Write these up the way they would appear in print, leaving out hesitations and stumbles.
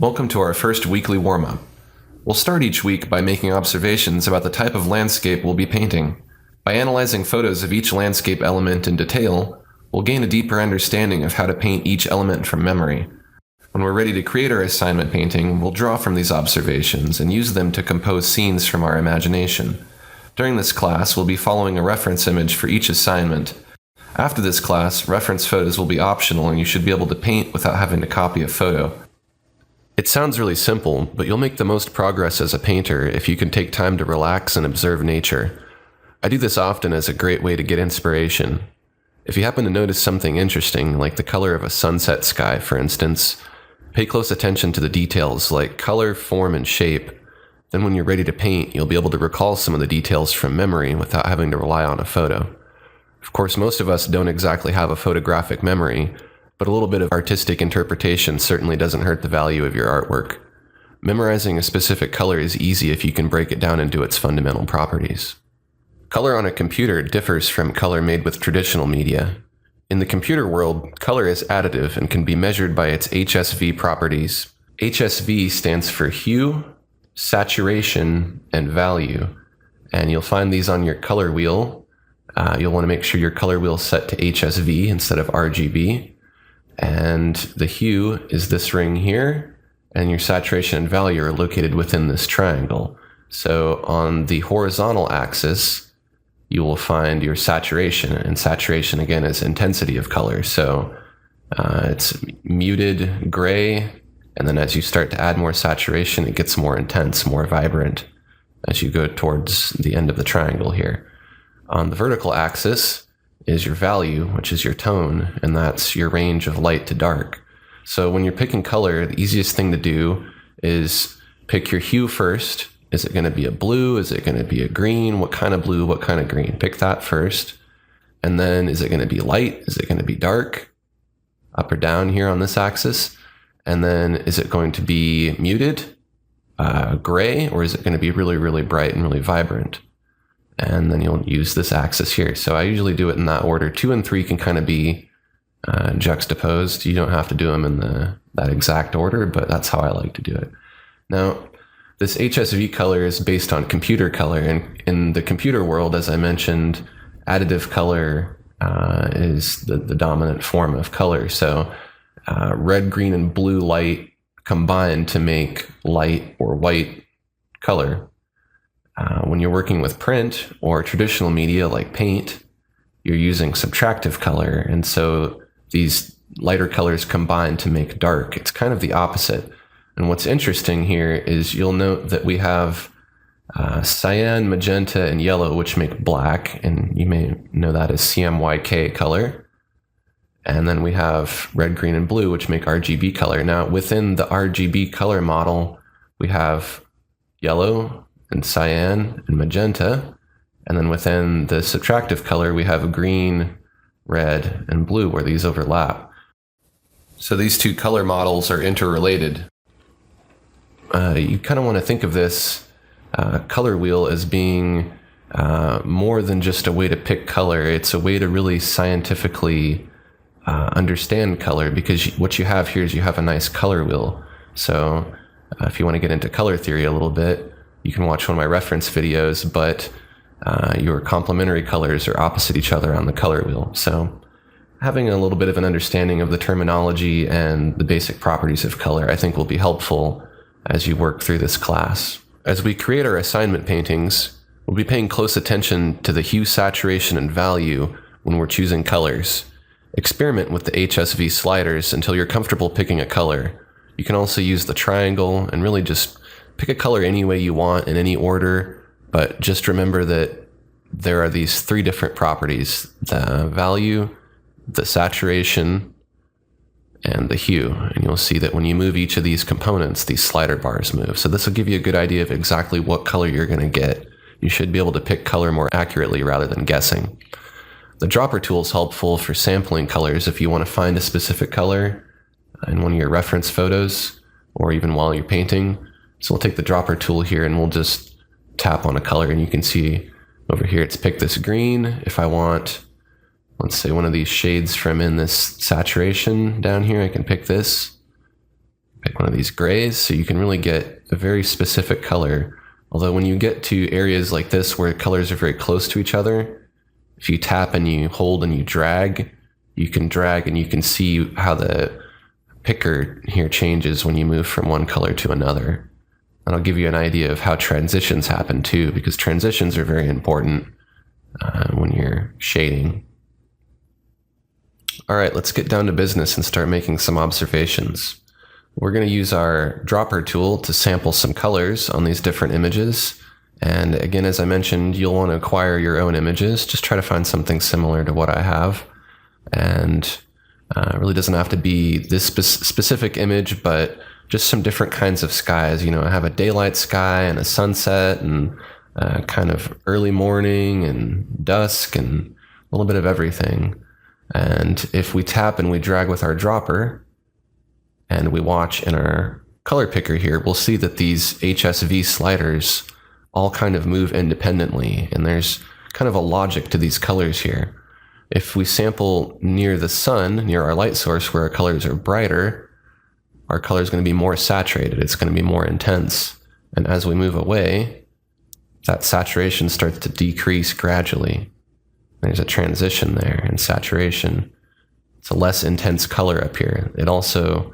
Welcome to our first weekly warm-up. We'll start each week by making observations about the type of landscape we'll be painting. By analyzing photos of each landscape element in detail, we'll gain a deeper understanding of how to paint each element from memory. When we're ready to create our assignment painting, we'll draw from these observations and use them to compose scenes from our imagination. During this class, we'll be following a reference image for each assignment. After this class, reference photos will be optional and you should be able to paint without having to copy a photo. It sounds really simple, but you'll make the most progress as a painter if you can take time to relax and observe nature. I do this often as a great way to get inspiration. If you happen to notice something interesting, like the color of a sunset sky, for instance, pay close attention to the details like color, form, and shape. Then when you're ready to paint, you'll be able to recall some of the details from memory without having to rely on a photo. Of course, most of us don't exactly have a photographic memory, but a little bit of artistic interpretation certainly doesn't hurt the value of your artwork. Memorizing a specific color is easy if you can break it down into its fundamental properties. Color on a computer differs from color made with traditional media. In the computer world, color is additive and can be measured by its HSV properties. HSV stands for hue, saturation, and value, and you'll find these on your color wheel. You'll want to make sure your color wheel is set to HSV instead of RGB. And the hue is this ring here, and your saturation and value are located within this triangle. So on the horizontal axis, you will find your saturation, and saturation again is intensity of color. So it's muted gray, and then as you start to add more saturation, it gets more intense, more vibrant as you go towards the end of the triangle here. On the vertical axis is your value, which is your tone, and that's your range of light to dark. So when you're picking color, the easiest thing to do is pick your hue first. Is it going to be a blue? Is it going to be a green? What kind of blue? What kind of green? Pick that first. And then is it going to be light? Is it going to be dark? Up or down here on this axis? And then is it going to be muted, gray, or is it going to be really, really bright and really vibrant? And then you'll use this axis here. So I usually do it in that order. 2 and 3 can kind of be juxtaposed. You don't have to do them in that exact order, but that's how I like to do it. Now, this HSV color is based on computer color. And in the computer world, as I mentioned, additive color is the dominant form of color. So red, green, and blue light combine to make light or white color. When you're working with print or traditional media like paint, you're using subtractive color. And so these lighter colors combine to make dark. It's kind of the opposite. And what's interesting here is you'll note that we have cyan, magenta, and yellow, which make black. And you may know that as CMYK color. And then we have red, green, and blue, which make RGB color. Now, within the RGB color model, we have yellow, and cyan and magenta, and then within the subtractive color we have green, red, and blue where these overlap. So these two color models are interrelated. You kind of want to think of this color wheel as being more than just a way to pick color. It's a way to really scientifically understand color, because what you have here is you have a nice color wheel. So if you want to get into color theory a little bit, you can watch one of my reference videos, but your complementary colors are opposite each other on the color wheel. So having a little bit of an understanding of the terminology and the basic properties of color, I think will be helpful as you work through this class. As we create our assignment paintings, we'll be paying close attention to the hue, saturation, and value when we're choosing colors. Experiment with the HSV sliders until you're comfortable picking a color. You can also use the triangle and really just pick a color any way you want in any order, but just remember that there are these 3 different properties: the value, the saturation, and the hue. And you'll see that when you move each of these components, these slider bars move. So this will give you a good idea of exactly what color you're going to get. You should be able to pick color more accurately rather than guessing. The dropper tool is helpful for sampling colors if you want to find a specific color in one of your reference photos or even while you're painting. So we'll take the dropper tool here and we'll just tap on a color, and you can see over here it's picked this green. If I want, let's say, one of these shades from in this saturation down here, I can pick this. Pick one of these grays so you can really get a very specific color. Although when you get to areas like this where colors are very close to each other, if you tap and you hold and you drag, you can see how the picker here changes when you move from one color to another. And I'll give you an idea of how transitions happen too, because transitions are very important when you're shading. All right, let's get down to business and start making some observations. We're going to use our dropper tool to sample some colors on these different images. And again, as I mentioned, you'll want to acquire your own images. Just try to find something similar to what I have. And it really doesn't have to be this specific image, but just some different kinds of skies. I have a daylight sky and a sunset and kind of early morning and dusk and a little bit of everything. And if we tap and we drag with our dropper and we watch in our color picker here, we'll see that these HSV sliders all kind of move independently. And there's kind of a logic to these colors here. If we sample near the sun, near our light source where our colors are brighter, our color is going to be more saturated. It's going to be more intense. And as we move away, that saturation starts to decrease gradually. There's a transition there in saturation. It's a less intense color up here. It also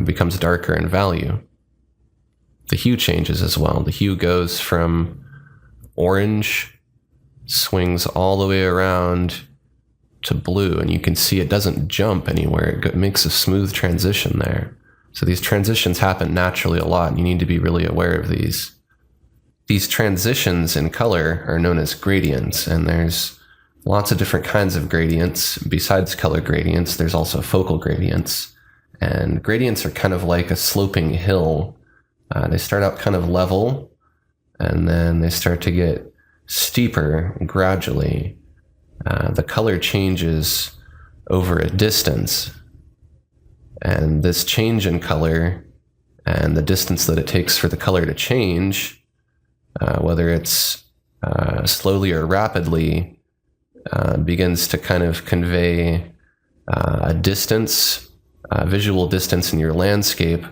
becomes darker in value. The hue changes as well. The hue goes from orange, swings all the way around to blue, and you can see it doesn't jump anywhere. It makes a smooth transition there. So these transitions happen naturally a lot, and you need to be really aware of these. These transitions in color are known as gradients, and there's lots of different kinds of gradients. Besides color gradients, there's also focal gradients. And gradients are kind of like a sloping hill. They start out kind of level, and then they start to get steeper gradually. The color changes over a distance. And this change in color and the distance that it takes for the color to change, whether it's slowly or rapidly, begins to kind of convey a distance, visual distance in your landscape,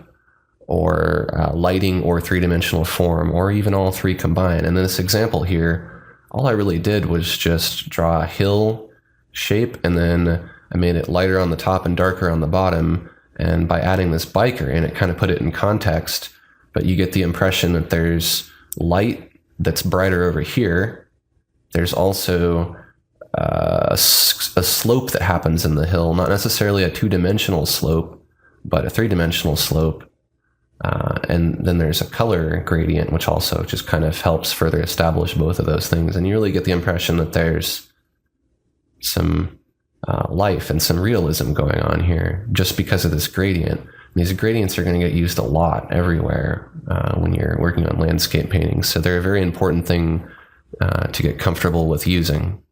or lighting or three-dimensional form, or even all three combined. And in this example here, all I really did was just draw a hill shape, and then I made it lighter on the top and darker on the bottom. And by adding this biker in, it kind of put it in context, but you get the impression that there's light that's brighter over here. There's also a slope that happens in the hill, not necessarily a two-dimensional slope, but a three-dimensional slope. And then there's a color gradient, which also just kind of helps further establish both of those things. And you really get the impression that there's some life and some realism going on here just because of this gradient. And these gradients are going to get used a lot everywhere when you're working on landscape painting. So they're a very important thing to get comfortable with using.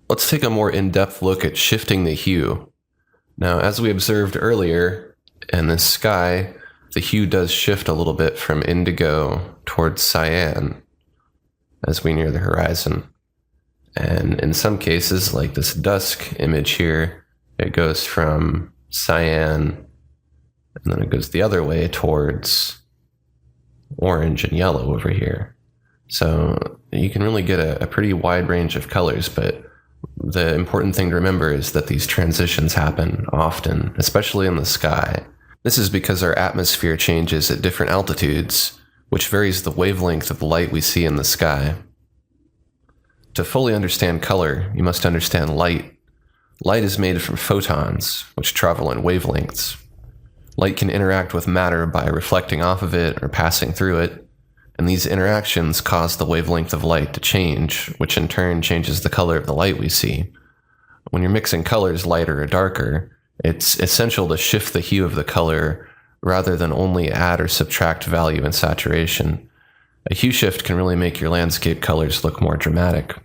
Let's take a more in-depth look at shifting the hue. Now, as we observed earlier, in the sky, the hue does shift a little bit from indigo towards cyan as we near the horizon. And in some cases, like this dusk image here, it goes from cyan and then it goes the other way towards orange and yellow over here. So you can really get a pretty wide range of colors, but the important thing to remember is that these transitions happen often, especially in the sky. This is because our atmosphere changes at different altitudes, which varies the wavelength of the light we see in the sky. To fully understand color, you must understand light. Light is made from photons, which travel in wavelengths. Light can interact with matter by reflecting off of it or passing through it, and these interactions cause the wavelength of light to change, which in turn changes the color of the light we see. When you're mixing colors lighter or darker, it's essential to shift the hue of the color rather than only add or subtract value in saturation. A hue shift can really make your landscape colors look more dramatic.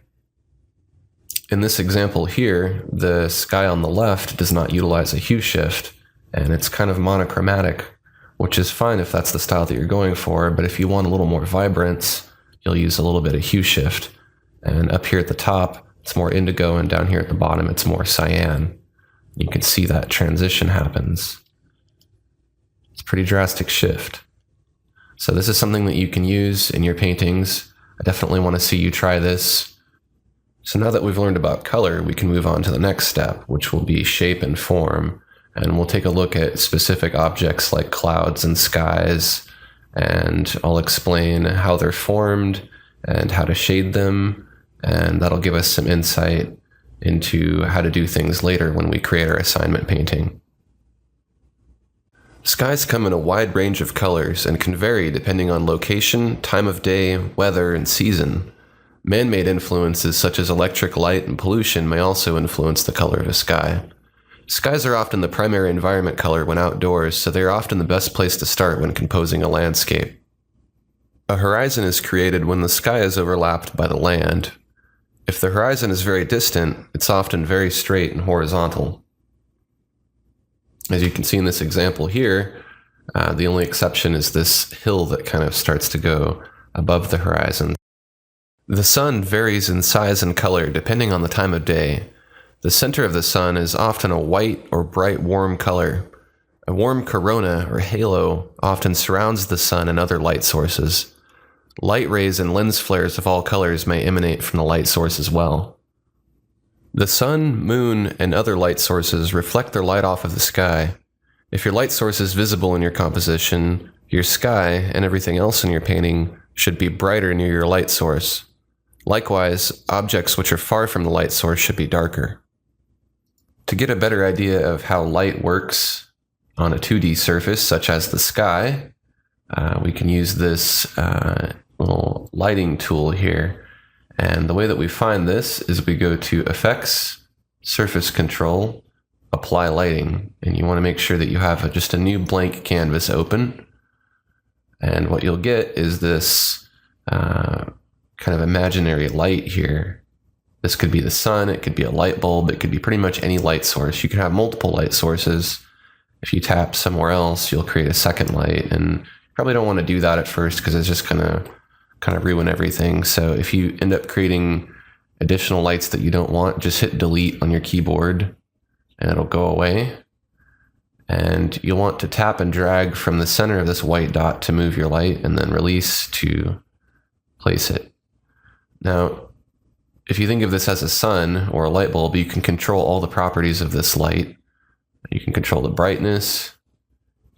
In this example here, the sky on the left does not utilize a hue shift, and it's kind of monochromatic, which is fine if that's the style that you're going for, but if you want a little more vibrance, you'll use a little bit of hue shift. And up here at the top, it's more indigo, and down here at the bottom, it's more cyan. You can see that transition happens. pretty drastic shift. So this is something that you can use in your paintings. I definitely want to see you try this. So now that we've learned about color, we can move on to the next step, which will be shape and form. And we'll take a look at specific objects like clouds and skies, and I'll explain how they're formed and how to shade them, and that'll give us some insight into how to do things later when we create our assignment painting. Skies come in a wide range of colors and can vary depending on location, time of day, weather, and season. Man-made influences such as electric light and pollution may also influence the color of a sky. Skies are often the primary environment color when outdoors, so they are often the best place to start when composing a landscape. A horizon is created when the sky is overlapped by the land. If the horizon is very distant, it's often very straight and horizontal. As you can see in this example here, the only exception is this hill that kind of starts to go above the horizon. The sun varies in size and color depending on the time of day. The center of the sun is often a white or bright warm color. A warm corona or halo often surrounds the sun and other light sources. Light rays and lens flares of all colors may emanate from the light source as well. The sun, moon, and other light sources reflect their light off of the sky. If your light source is visible in your composition, your sky and everything else in your painting should be brighter near your light source. Likewise, objects which are far from the light source should be darker. To get a better idea of how light works on a 2D surface, such as the sky, we can use this little lighting tool here. And the way that we find this is we go to Effects, Surface Control, Apply Lighting, and you want to make sure that you have just a new blank canvas open. And what you'll get is this kind of imaginary light here. This could be the sun, it could be a light bulb, it could be pretty much any light source. You can have multiple light sources. If you tap somewhere else, you'll create a second light, and you probably don't want to do that at first because it's just kind of ruin everything. So if you end up creating additional lights that you don't want, just hit delete on your keyboard and it'll go away. And you'll want to tap and drag from the center of this white dot to move your light, and then release to place it. Now, if you think of this as a sun or a light bulb, you can control all the properties of this light. You can control the brightness,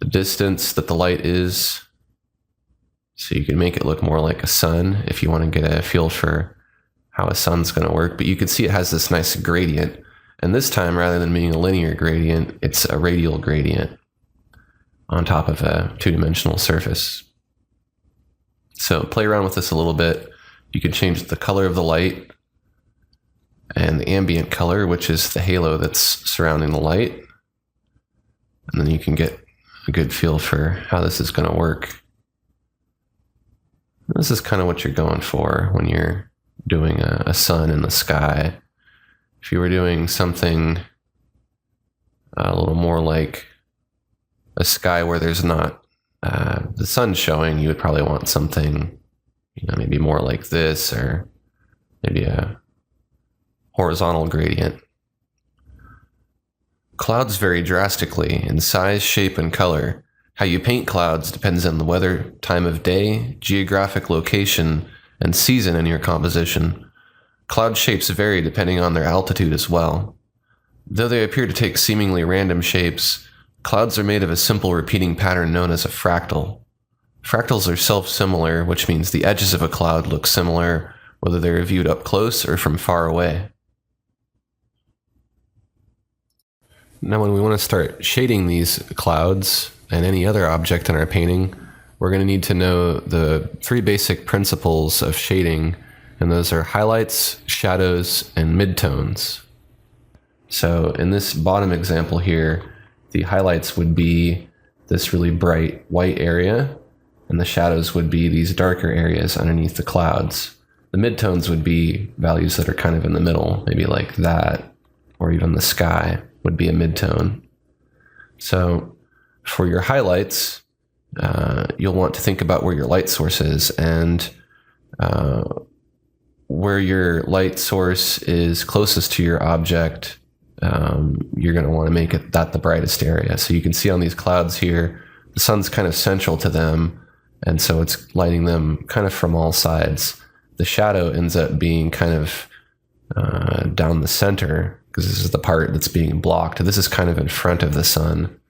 the distance that the light is. So you can make it look more like a sun if you want to get a feel for how a sun's going to work. But you can see it has this nice gradient. And this time, rather than being a linear gradient, it's a radial gradient on top of a two-dimensional surface. So play around with this a little bit. You can change the color of the light and the ambient color, which is the halo that's surrounding the light. And then you can get a good feel for how this is going to work. This is kind of what you're going for when you're doing a sun in the sky. If you were doing something a little more like a sky where there's not the sun showing, you would probably want something, maybe more like this, or maybe a horizontal gradient. Clouds vary drastically in size, shape, and color. How you paint clouds depends on the weather, time of day, geographic location, and season in your composition. Cloud shapes vary depending on their altitude as well. Though they appear to take seemingly random shapes, clouds are made of a simple repeating pattern known as a fractal. Fractals are self-similar, which means the edges of a cloud look similar whether they're viewed up close or from far away. Now when we want to start shading these clouds and any other object in our painting, we're going to need to know the three basic principles of shading, and those are highlights, shadows, and midtones. So in this bottom example here, the highlights would be this really bright white area, and the shadows would be these darker areas underneath the clouds. The midtones would be values that are kind of in the middle, maybe like that, or even the sky would be a midtone. So for your highlights, you'll want to think about where your light source is, and where your light source is closest to your object, you're going to want to make it that the brightest area. So you can see on these clouds here, the sun's kind of central to them, and so it's lighting them kind of from all sides. The shadow ends up being kind of down the center, because this is the part that's being blocked. This is kind of in front of the sun.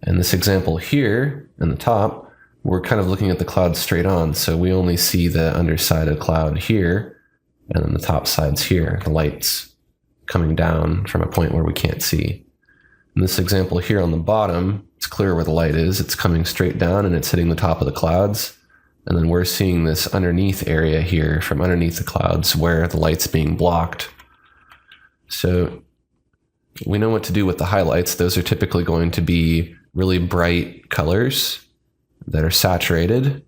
And this example here in the top, we're kind of looking at the cloud straight on, so we only see the underside of the cloud here, and then the top side's here. The light's coming down from a point where we can't see. In this example here on the bottom, it's clear where the light is. It's coming straight down and it's hitting the top of the clouds. And then we're seeing this underneath area here from underneath the clouds where the light's being blocked. So we know what to do with the highlights. Those are typically going to be really bright colors that are saturated.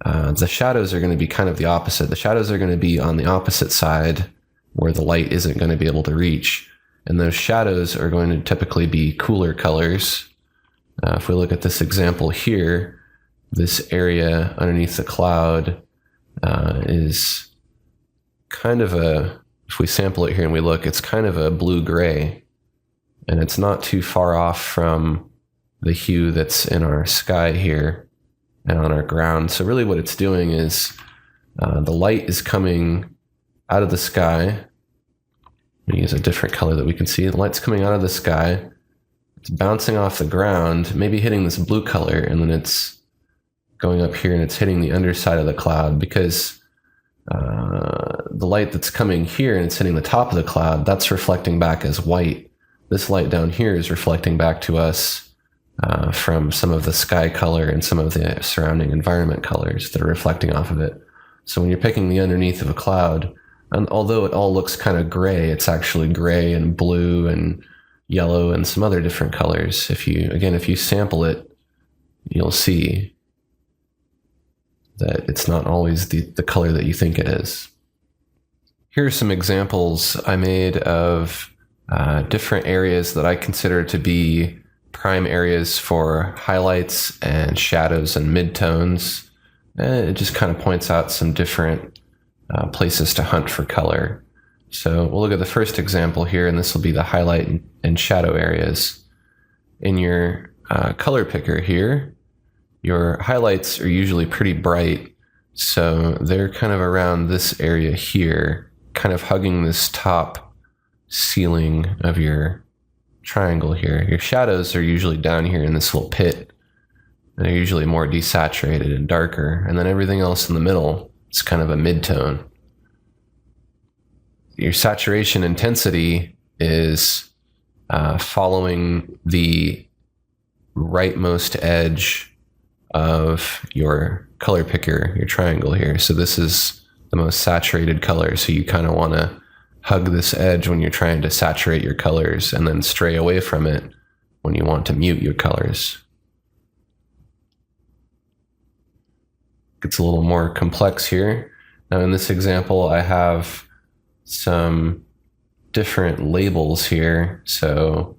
The shadows are going to be kind of the opposite. The shadows are going to be on the opposite side where the light isn't going to be able to reach. And those shadows are going to typically be cooler colors. If we look at this example here, this area underneath the cloud is kind of if we sample it here and we look, it's kind of a blue-gray. And it's not too far off from the hue that's in our sky here and on our ground. So really what it's doing is the light is coming out of the sky. We use a different color that we can see. The light's coming out of the sky. It's bouncing off the ground, maybe hitting this blue color, and then it's going up here and it's hitting the underside of the cloud, because the light that's coming here and it's hitting the top of the cloud, that's reflecting back as white. This light down here is reflecting back to us from some of the sky color and some of the surrounding environment colors that are reflecting off of it. So when you're picking the underneath of a cloud, and although it all looks kind of gray, it's actually gray and blue and yellow and some other different colors. If you sample it, you'll see that it's not always the color that you think it is. Here are some examples I made of different areas that I consider to be prime areas for highlights and shadows and midtones. And it just kind of points out some different places to hunt for color. So we'll look at the first example here, and this will be the highlight and shadow areas. In your color picker here, your highlights are usually pretty bright, so they're kind of around this area here, kind of hugging this top ceiling of your triangle here. Your shadows are usually down here in this little pit. They're usually more desaturated and darker, and then everything else in the middle is kind of a midtone. Your saturation intensity is following the rightmost edge of your color picker, your triangle here. So this is the most saturated color. So you kind of want to hug this edge when you're trying to saturate your colors, and then stray away from it when you want to mute your colors. Gets a little more complex here. Now in this example, I have some different labels here, so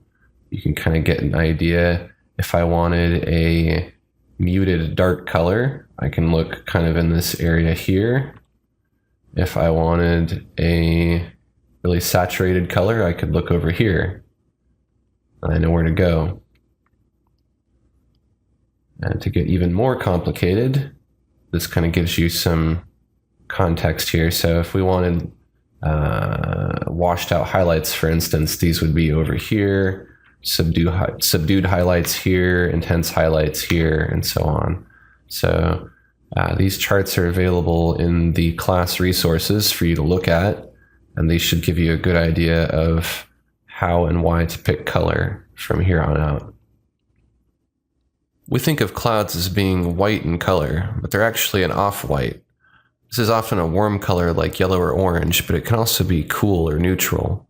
you can kind of get an idea. If I wanted a muted dark color, I can look kind of in this area here. If I wanted a really saturated color, I could look over here. I know where to go. And to get even more complicated, this kind of gives you some context here. So if we wanted washed out highlights, for instance, these would be over here, subdued highlights here, intense highlights here, and so on. So these charts are available in the class resources for you to look at, and these should give you a good idea of how and why to pick color from here on out. We think of clouds as being white in color, but they're actually an off-white. This is often a warm color like yellow or orange, but it can also be cool or neutral.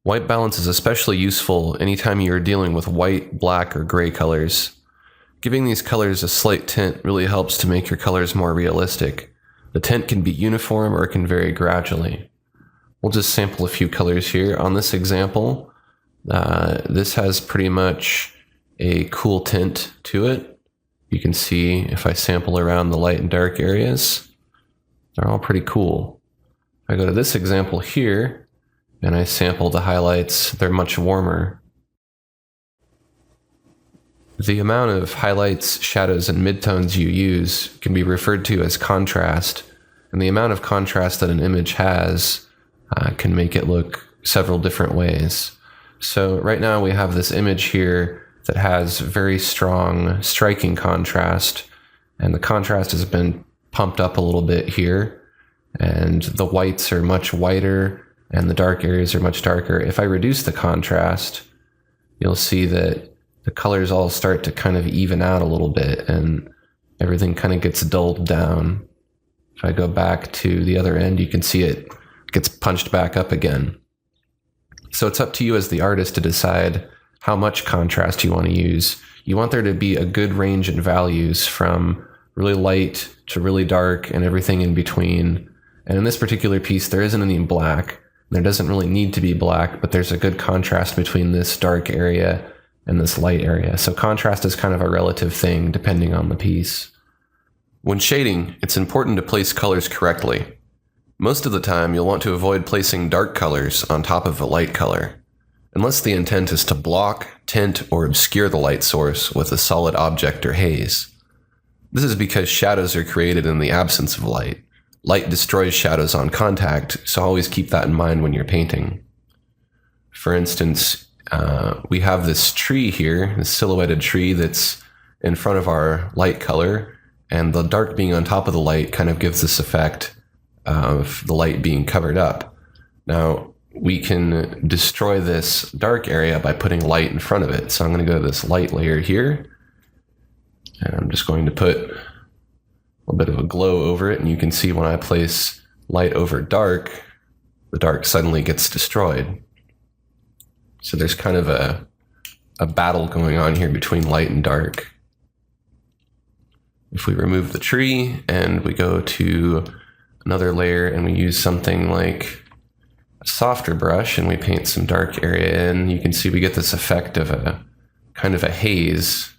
White balance is especially useful anytime you are dealing with white, black, or gray colors. Giving these colors a slight tint really helps to make your colors more realistic. The tint can be uniform or it can vary gradually. We'll just sample a few colors here. On this example, this has pretty much a cool tint to it. You can see if I sample around the light and dark areas, they're all pretty cool. If I go to this example here and I sample the highlights, they're much warmer. The amount of highlights, shadows, and midtones you use can be referred to as contrast, and the amount of contrast that an image has can make it look several different ways. So right now we have this image here that has very strong, striking contrast, and the contrast has been pumped up a little bit here, and the whites are much whiter, and the dark areas are much darker. If I reduce the contrast, you'll see that the colors all start to kind of even out a little bit, and everything kind of gets dulled down. If I go back to the other end, you can see it gets punched back up again. So it's up to you as the artist to decide how much contrast you want to use. You want there to be a good range in values from really light to really dark and everything in between. And in this particular piece, there isn't any black. There doesn't really need to be black, but there's a good contrast between this dark area and this light area. So contrast is kind of a relative thing depending on the piece. When shading, it's important to place colors correctly. Most of the time, you'll want to avoid placing dark colors on top of a light color, unless the intent is to block, tint, or obscure the light source with a solid object or haze. This is because shadows are created in the absence of light. Light destroys shadows on contact, so always keep that in mind when you're painting. For instance, we have this tree here, this silhouetted tree that's in front of our light color, and the dark being on top of the light kind of gives this effect of the light being covered up. Now, we can destroy this dark area by putting light in front of it. So I'm going to go to this light layer here, and I'm just going to put a little bit of a glow over it, and you can see when I place light over dark, the dark suddenly gets destroyed. So there's kind of a battle going on here between light and dark. If we remove the tree and we go to another layer and we use something like a softer brush and we paint some dark area in, you can see we get this effect of a kind of a haze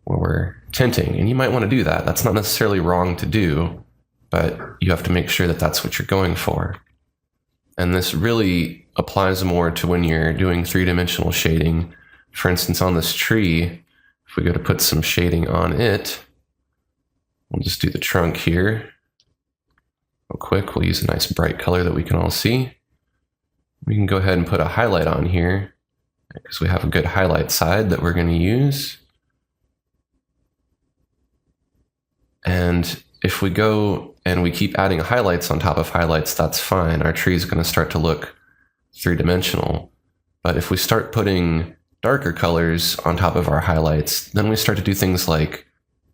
where we're tinting. And you might want to do that. That's not necessarily wrong to do, but you have to make sure that that's what you're going for. And this really applies more to when you're doing three-dimensional shading. For instance, on this tree, if we go to put some shading on it, we'll just do the trunk here. Real quick, we'll use a nice bright color that we can all see. We can go ahead and put a highlight on here because we have a good highlight side that we're going to use. And if we go and we keep adding highlights on top of highlights, that's fine. Our tree is going to start to look three-dimensional. But if we start putting darker colors on top of our highlights, then we start to do things like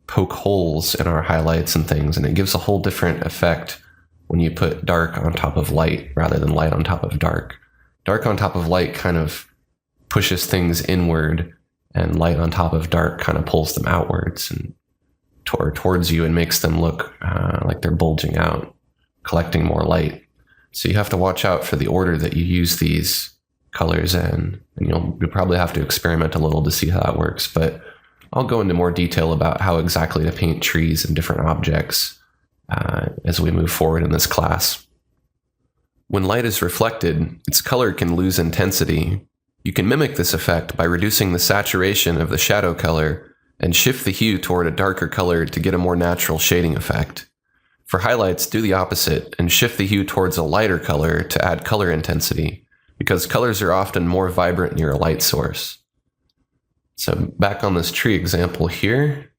poke holes in our highlights and things, and it gives a whole different effect when you put dark on top of light rather than light on top of dark. Dark on top of light kind of pushes things inward, and light on top of dark kind of pulls them outwards and towards you and makes them look like they're bulging out, collecting more light. So you have to watch out for the order that you use these colors in, and you'll probably have to experiment a little to see how that works. But I'll go into more detail about how exactly to paint trees and different objects as we move forward in this class. When light is reflected, its color can lose intensity. You can mimic this effect by reducing the saturation of the shadow color and shift the hue toward a darker color to get a more natural shading effect. For highlights, do the opposite and shift the hue towards a lighter color to add color intensity, because colors are often more vibrant near a light source. So back on this tree example here,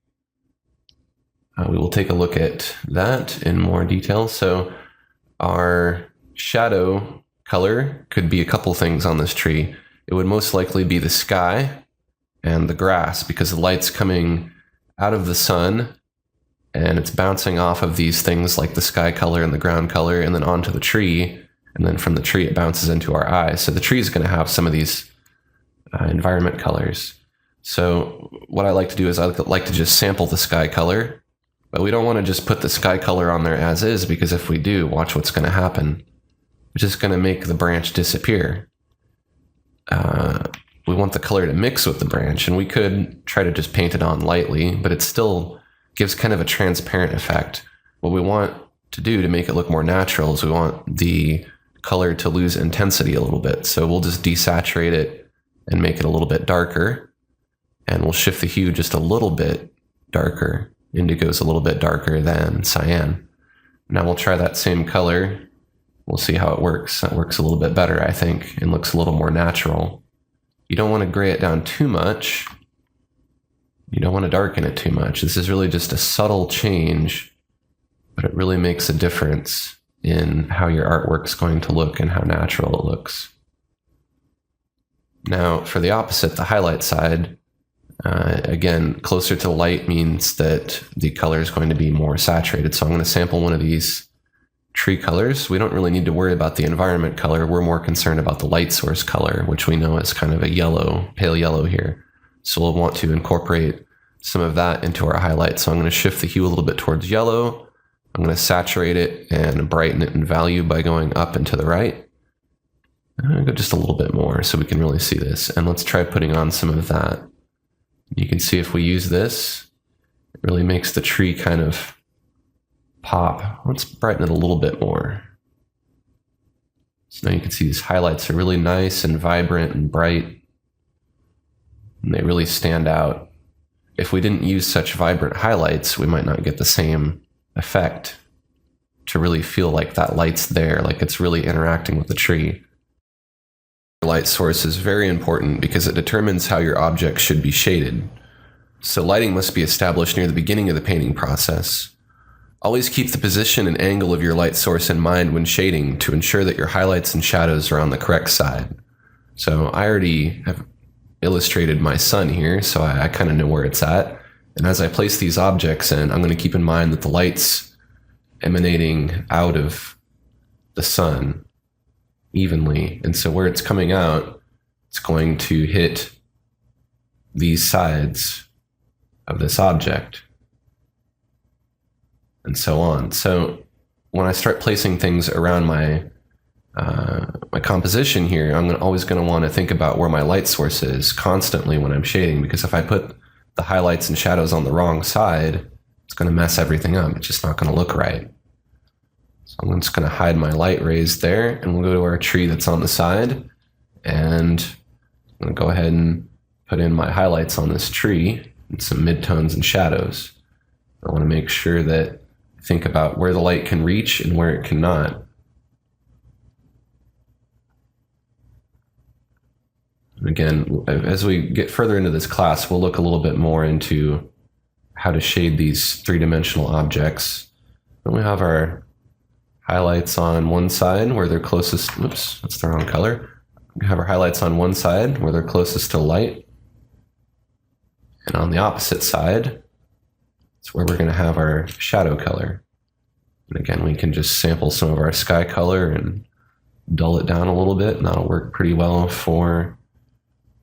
we will take a look at that in more detail. So our shadow color could be a couple things on this tree. It would most likely be the sky and the grass, because the light's coming out of the sun and it's bouncing off of these things like the sky color and the ground color and then onto the tree, and then from the tree it bounces into our eyes. So the tree is going to have some of these environment colors. So what I like to do is I like to just sample the sky color, but we don't want to just put the sky color on there as is, because if we do, watch what's going to happen. It's just going to make the branch disappear. We want the color to mix with the branch, and we could try to just paint it on lightly, but it still gives kind of a transparent effect. What we want to do to make it look more natural is we want the color to lose intensity a little bit. So we'll just desaturate it and make it a little bit darker. And we'll shift the hue just a little bit darker. Indigo's a little bit darker than cyan. Now we'll try that same color. We'll see how it works. That works a little bit better, I think, and looks a little more natural. You don't want to gray it down too much. You don't want to darken it too much. This is really just a subtle change, but it really makes a difference in how your artwork's going to look and how natural it looks. Now, for the opposite, the highlight side, again, closer to the light means that the color is going to be more saturated. So I'm going to sample one of these tree colors. We don't really need to worry about the environment color. We're more concerned about the light source color, which we know is kind of a yellow, pale yellow here. So we'll want to incorporate some of that into our highlight. So I'm going to shift the hue a little bit towards yellow. I'm going to saturate it and brighten it in value by going up and to the right. I'm going to go just a little bit more so we can really see this. And let's try putting on some of that. You can see if we use this, it really makes the tree kind of pop. Let's brighten it a little bit more. So now you can see these highlights are really nice and vibrant and bright. And they really stand out. If we didn't use such vibrant highlights, we might not get the same effect to really feel like that light's there, like it's really interacting with the tree. Light source is very important because it determines how your object should be shaded. So lighting must be established near the beginning of the painting process. Always keep the position and angle of your light source in mind when shading to ensure that your highlights and shadows are on the correct side. So I already have illustrated my sun here, so I kind of know where it's at. And as I place these objects in, I'm going to keep in mind that the light's emanating out of the sun evenly. And so where it's coming out, it's going to hit these sides of this object, and so on. So when I start placing things around my composition here, I'm always going to want to think about where my light source is constantly when I'm shading, because if I put the highlights and shadows on the wrong side, it's going to mess everything up. It's just not going to look right. So I'm just going to hide my light rays there, and we'll go to our tree that's on the side, and I'm going to go ahead and put in my highlights on this tree and some midtones and shadows. I want to make sure that I think about where the light can reach and where it cannot. And again, as we get further into this class, we'll look a little bit more into how to shade these three-dimensional objects. Then we have our highlights on one side where they're closest, oops, that's the wrong color. We have our highlights on one side where they're closest to light. And on the opposite side, it's where we're going to have our shadow color. And again, we can just sample some of our sky color and dull it down a little bit, and that'll work pretty well for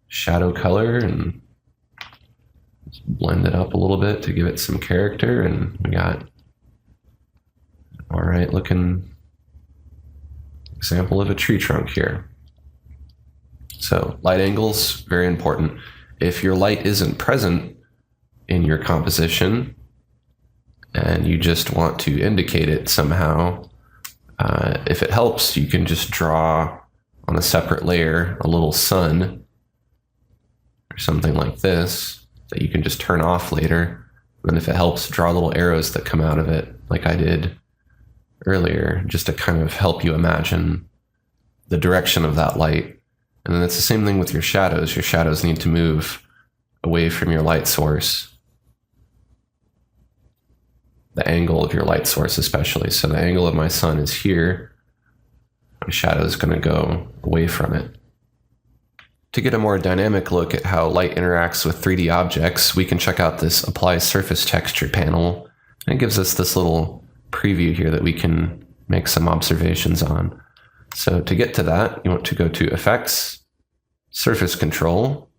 shadow color, and just blend it up a little bit to give it some character. And we got all right looking example of a tree trunk here. So light angles, very important. If your light isn't present in your composition and you just want to indicate it somehow, if it helps, you can just draw on a separate layer a little sun or something like this that you can just turn off later. And if it helps, draw little arrows that come out of it like I did earlier, just to kind of help you imagine the direction of that light. And then it's the same thing with your shadows. Your shadows need to move away from your light source. The angle of your light source especially. So the angle of my sun is here. My shadow is going to go away from it. To get a more dynamic look at how light interacts with 3D objects, we can check out this Apply Surface Texture panel. And it gives us this little preview here that we can make some observations on. So to get to that, you want to go to Effects, Surface Control,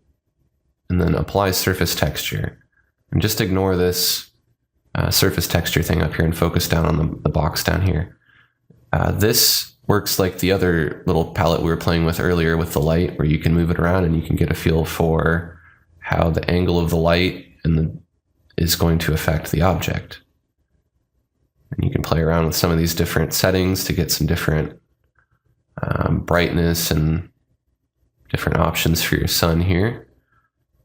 and then Apply Surface Texture. And just ignore this surface texture thing up here and focus down on the box down here. This works like the other little palette we were playing with earlier with the light, where you can move it around and you can get a feel for how the angle of the light is going to affect the object. And you can play around with some of these different settings to get some different brightness and different options for your sun here.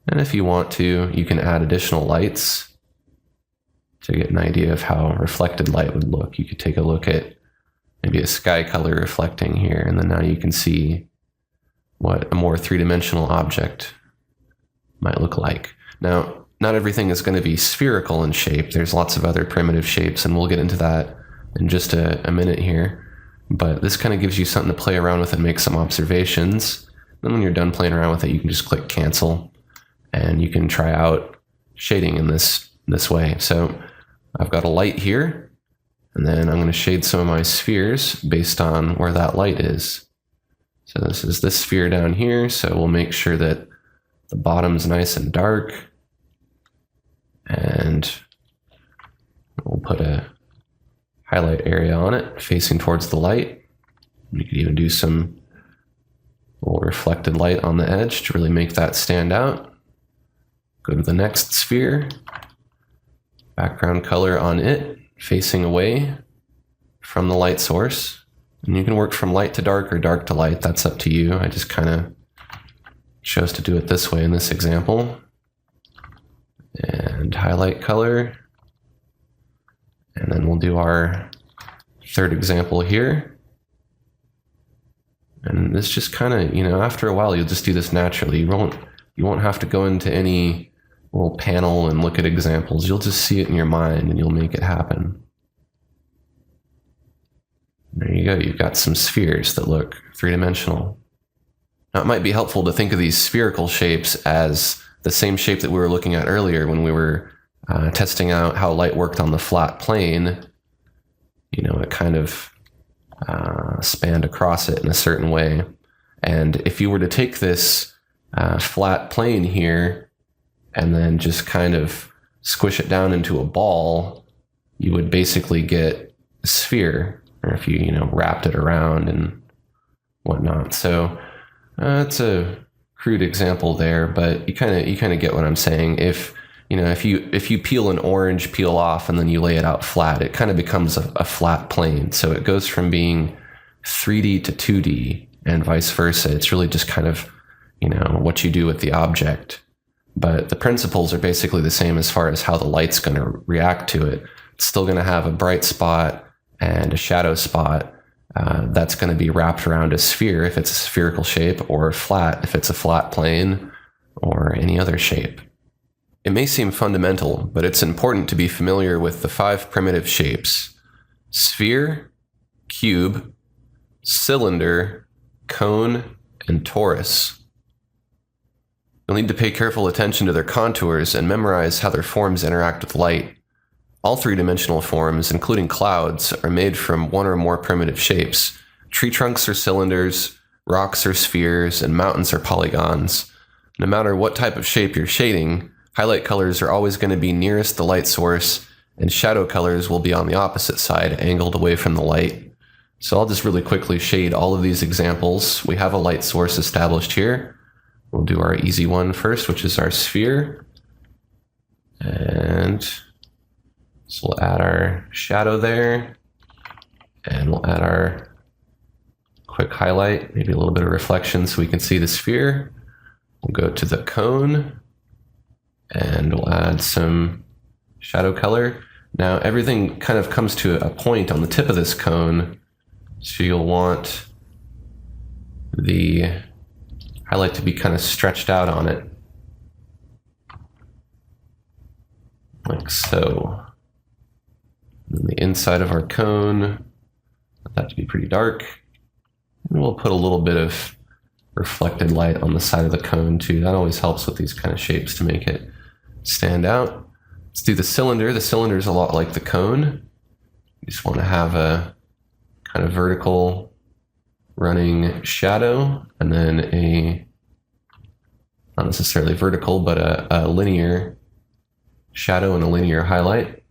And if you want to, you can add additional lights to get an idea of how reflected light would look. You could take a look at maybe a sky color reflecting here, and then now you can see what a more three-dimensional object might look like. Now, not everything is going to be spherical in shape. There's lots of other primitive shapes, and we'll get into that in just a minute here. But this kind of gives you something to play around with and make some observations. Then when you're done playing around with it, you can just click cancel, and you can try out shading in this way. So I've got a light here, and then I'm going to shade some of my spheres based on where that light is. So this is this sphere down here, so we'll make sure that the bottom's nice and dark, and we'll put a highlight area on it facing towards the light. You could even do some little reflected light on the edge to really make that stand out. Go to the next sphere, background color on it facing away from the light source. And you can work from light to dark or dark to light, that's up to you. I just kind of chose to do it this way in this example. And highlight color. And then we'll do our third example here. And this just kind of, after a while, you'll just do this naturally. You won't have to go into any little panel and look at examples. You'll just see it in your mind and you'll make it happen. There you go. You've got some spheres that look three-dimensional. Now, it might be helpful to think of these spherical shapes as the same shape that we were looking at earlier when we were testing out how light worked on the flat plane. It kind of spanned across it in a certain way. And if you were to take this flat plane here and then just kind of squish it down into a ball, you would basically get a sphere, or if you, wrapped it around and whatnot. So it's a crude example there, but you kind of get what I'm saying. If you peel an orange peel off and then you lay it out flat, it kind of becomes a flat plane. So it goes from being 3D to 2D and vice versa. It's really just kind of, what you do with the object. But the principles are basically the same as far as how the light's going to react to it. It's still going to have a bright spot and a shadow spot. That's going to be wrapped around a sphere if it's a spherical shape, or flat if it's a flat plane, or any other shape. It may seem fundamental, but it's important to be familiar with the 5 primitive shapes: sphere, cube, cylinder, cone, and torus. You'll need to pay careful attention to their contours and memorize how their forms interact with light. All three-dimensional forms, including clouds, are made from one or more primitive shapes. Tree trunks are cylinders, rocks are spheres, and mountains are polygons. No matter what type of shape you're shading, highlight colors are always going to be nearest the light source, and shadow colors will be on the opposite side, angled away from the light. So I'll just really quickly shade all of these examples. We have a light source established here. We'll do our easy one first, which is our sphere. And so we'll add our shadow there, and we'll add our quick highlight, maybe a little bit of reflection so we can see the sphere. We'll go to the cone, and we'll add some shadow color. Now everything kind of comes to a point on the tip of this cone, so you'll want the highlight to be kind of stretched out on it, like so. And the inside of our cone, want that to be pretty dark. And we'll put a little bit of reflected light on the side of the cone too. That always helps with these kind of shapes to make it stand out. Let's do the cylinder. The cylinder is a lot like the cone. You just want to have a kind of vertical running shadow, and then a, not necessarily vertical, but a linear shadow and a linear highlight.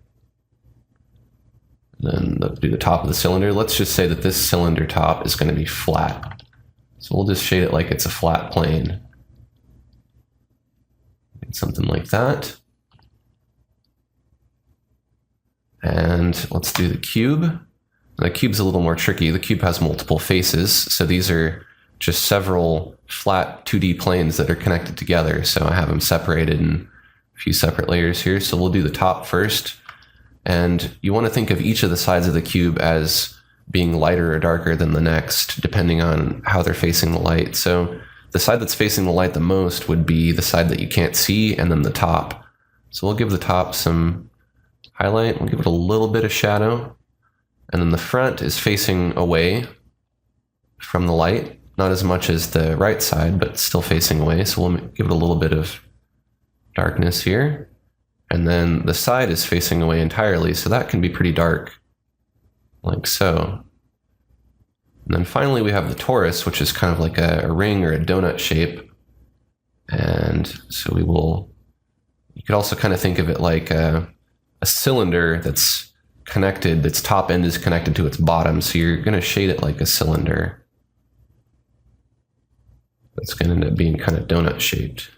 Then do the top of the cylinder. Let's just say that this cylinder top is going to be flat. So we'll just shade it like it's a flat plane. Something like that. And let's do the cube. The cube's a little more tricky. The cube has multiple faces, so these are just several flat 2D planes that are connected together. So I have them separated in a few separate layers here. So we'll do the top first. And you want to think of each of the sides of the cube as being lighter or darker than the next, depending on how they're facing the light. So the side that's facing the light the most would be the side that you can't see, and then the top. So we'll give the top some highlight. We'll give it a little bit of shadow. And then the front is facing away from the light. Not as much as the right side, but still facing away. So we'll give it a little bit of darkness here. And then the side is facing away entirely, so that can be pretty dark, like so. And then finally we have the torus, which is kind of like a ring or a donut shape. And so you could also kind of think of it like a cylinder that's connected, its top end is connected to its bottom, so you're going to shade it like a cylinder. It's going to end up being kind of donut shaped.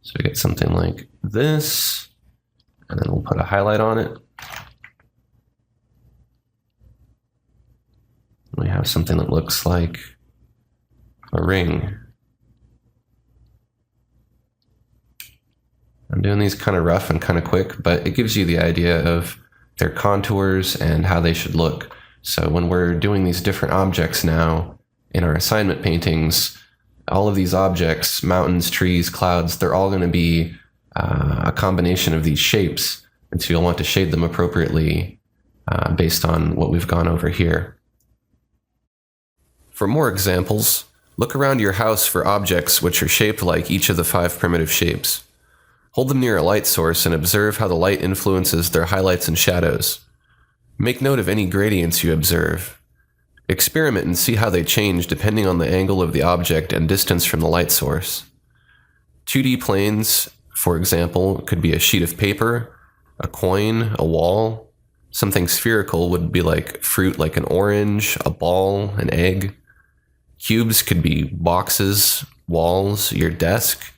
So we get something like this, and then we'll put a highlight on it. We have something that looks like a ring. I'm doing these kind of rough and kind of quick, but it gives you the idea of their contours and how they should look. So when we're doing these different objects now in our assignment paintings, all of these objects, mountains, trees, clouds, they're all going to be a combination of these shapes. And so you'll want to shade them appropriately based on what we've gone over here. For more examples, look around your house for objects which are shaped like each of the 5 primitive shapes. Hold them near a light source and observe how the light influences their highlights and shadows. Make note of any gradients you observe. Experiment and see how they change depending on the angle of the object and distance from the light source. 2D planes, for example, could be a sheet of paper, a coin, a wall. Something spherical would be like fruit like an orange, a ball, an egg. Cubes could be boxes, walls, your desk.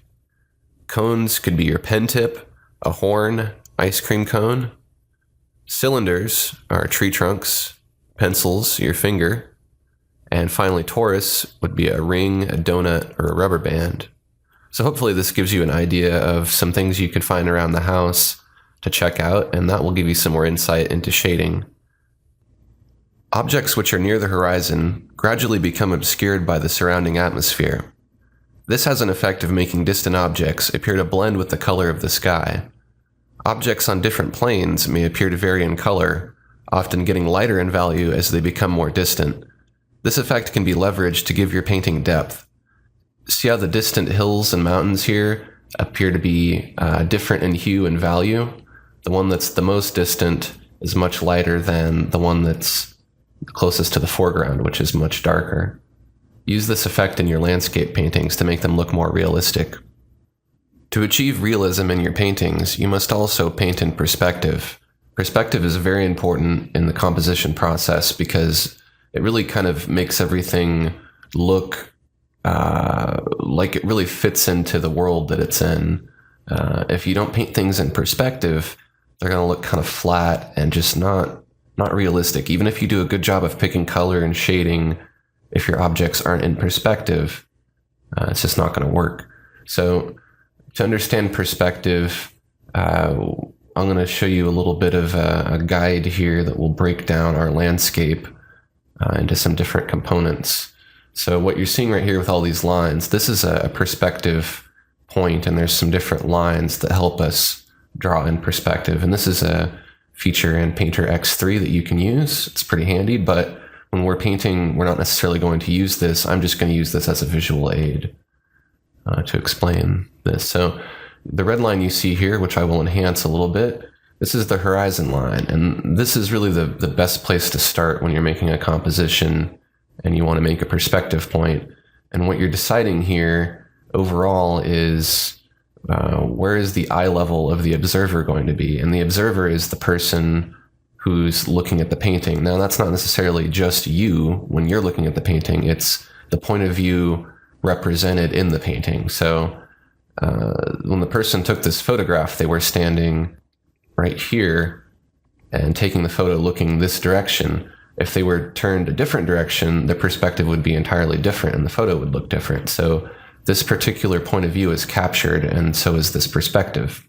Cones could be your pen tip, a horn, ice cream cone. Cylinders are tree trunks, pencils, your finger. And finally, torus would be a ring, a donut, or a rubber band. So hopefully this gives you an idea of some things you can find around the house to check out, and that will give you some more insight into shading. Objects which are near the horizon gradually become obscured by the surrounding atmosphere. This has an effect of making distant objects appear to blend with the color of the sky. Objects on different planes may appear to vary in color, often getting lighter in value as they become more distant. This effect can be leveraged to give your painting depth. See how the distant hills and mountains here appear to be different in hue and value? The one that's the most distant is much lighter than the one that's closest to the foreground, which is much darker. Use this effect in your landscape paintings to make them look more realistic. To achieve realism in your paintings, you must also paint in perspective. Perspective is very important in the composition process because it really kind of makes everything look like it really fits into the world that it's in. If you don't paint things in perspective, they're going to look kind of flat and just not realistic. Even if you do a good job of picking color and shading, if your objects aren't in perspective, it's just not going to work. So to understand perspective, I'm going to show you a little bit of a guide here that will break down our landscape into some different components. So what you're seeing right here with all these lines, this is a perspective point, and there's some different lines that help us draw in perspective. And this is a feature in Painter X3 that you can use. It's pretty handy, but when we're painting, we're not necessarily going to use this. I'm just going to use this as a visual aid to explain this. So the red line you see here, which I will enhance a little bit, this is the horizon line. And this is really the best place to start when you're making a composition and you want to make a perspective point. And what you're deciding here overall is where is the eye level of the observer going to be? And the observer is the person who's looking at the painting. Now, that's not necessarily just you when you're looking at the painting. It's the point of view represented in the painting. So when the person took this photograph, they were standing right here and taking the photo looking this direction. if they were turned a different direction, the perspective would be entirely different and the photo would look different. So this particular point of view is captured, and so is this perspective.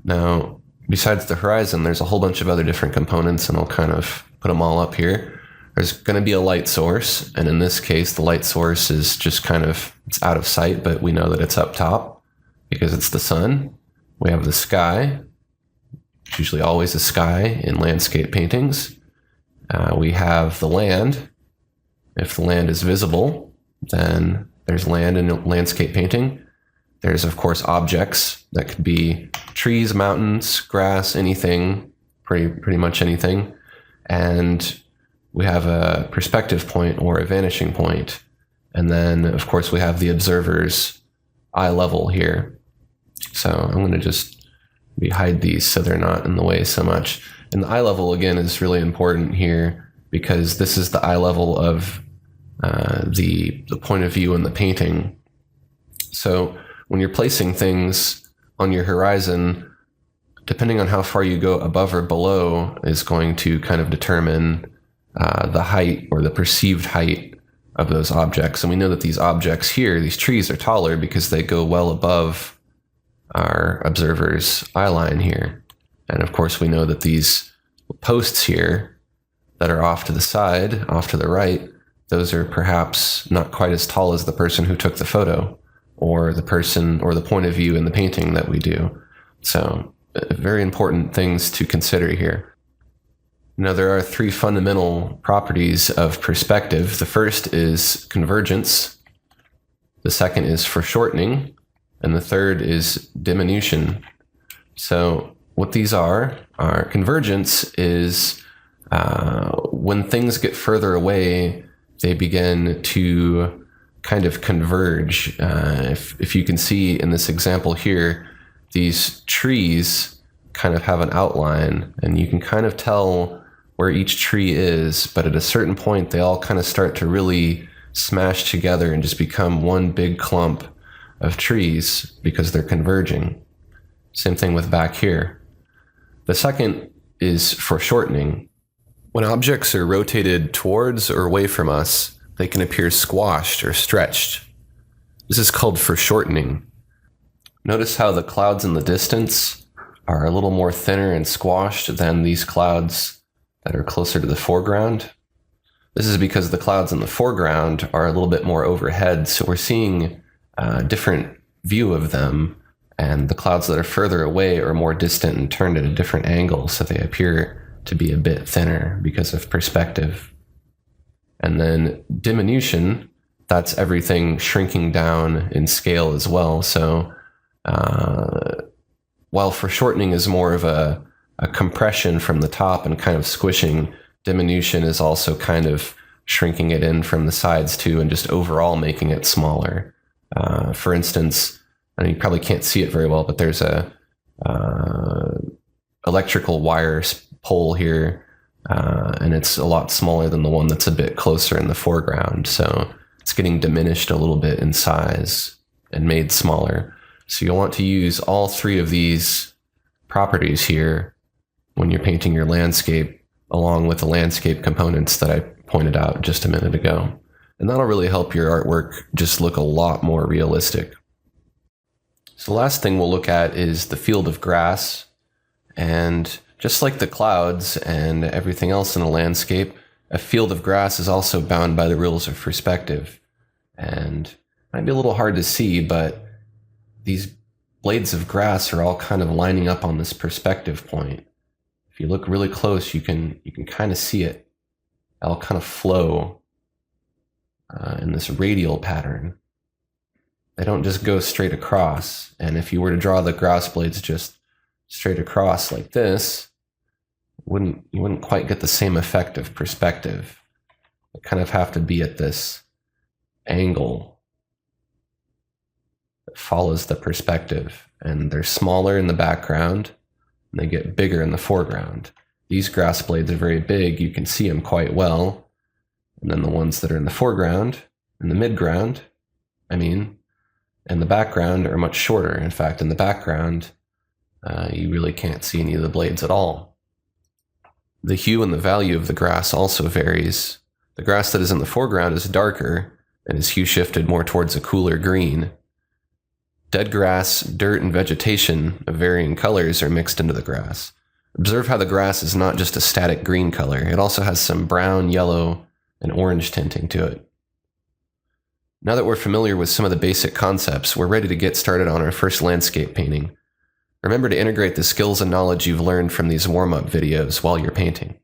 Now, besides the horizon, there's a whole bunch of other different components, and I'll kind of put them all up here. There's going to be a light source, and in this case, the light source is just kind of, it's out of sight, but we know that it's up top because it's the sun. We have the sky. It's usually always a sky in landscape paintings. We have the land. If the land is visible, then there's land in landscape painting. There's, of course, objects that could be trees, mountains, grass, anything, pretty much anything. And we have a perspective point or a vanishing point. And then, of course, we have the observer's eye level here. So I'm going to just hide these so they're not in the way so much. And the eye level, again, is really important here because this is the eye level of the point of view in the painting. So when you're placing things on your horizon, depending on how far you go above or below is going to kind of determine the height or the perceived height of those objects. And we know that these objects here, these trees, are taller because they go well above our observer's eye line here. And of course, we know that these posts here that are off to the side, off to the right, those are perhaps not quite as tall as the person who took the photo or the person or the point of view in the painting that we do. So very important things to consider here. Now, there are three fundamental properties of perspective. The first is convergence. The second is foreshortening. And the third is diminution. So what these are convergence is when things get further away, they begin to kind of converge. If you can see in this example here, these trees kind of have an outline, and you can kind of tell where each tree is, but at a certain point, they all kind of start to really smash together and just become one big clump of trees because they're converging. Same thing with back here. The second is foreshortening. When objects are rotated towards or away from us, they can appear squashed or stretched. This is called foreshortening. Notice how the clouds in the distance are a little more thinner and squashed than these clouds that are closer to the foreground. This is because the clouds in the foreground are a little bit more overhead, so we're seeing a different view of them, and the clouds that are further away are more distant and turned at a different angle, so they appear to be a bit thinner because of perspective. And then diminution, that's everything shrinking down in scale as well. So while foreshortening is more of a compression from the top and kind of squishing, diminution is also kind of shrinking it in from the sides too and just overall making it smaller. For instance, I mean, you probably can't see it very well, but there's a electrical wire pole here, and it's a lot smaller than the one that's a bit closer in the foreground. So it's getting diminished a little bit in size and made smaller. So you'll want to use all three of these properties here when you're painting your landscape, along with the landscape components that I pointed out just a minute ago. And that'll really help your artwork just look a lot more realistic. So the last thing we'll look at is the field of grass. And just like the clouds and everything else in a landscape, a field of grass is also bound by the rules of perspective. And it might be a little hard to see, but these blades of grass are all kind of lining up on this perspective point. If you look really close, you can kind of see it. It'll kind of flow in this radial pattern. They don't just go straight across. And if you were to draw the grass blades just straight across like this, you wouldn't quite get the same effect of perspective. They kind of have to be at this angle that follows the perspective. And they're smaller in the background, and they get bigger in the foreground. These grass blades are very big. You can see them quite well. And then the ones that are in the foreground, in the midground, and the background are much shorter. In fact, in the background, you really can't see any of the blades at all. The hue and the value of the grass also varies. The grass that is in the foreground is darker and is hue shifted more towards a cooler green. Dead grass, dirt, and vegetation of varying colors are mixed into the grass. Observe how the grass is not just a static green color, it also has some brown, yellow, and orange tinting to it. Now that we're familiar with some of the basic concepts, we're ready to get started on our first landscape painting. Remember to integrate the skills and knowledge you've learned from these warm-up videos while you're painting.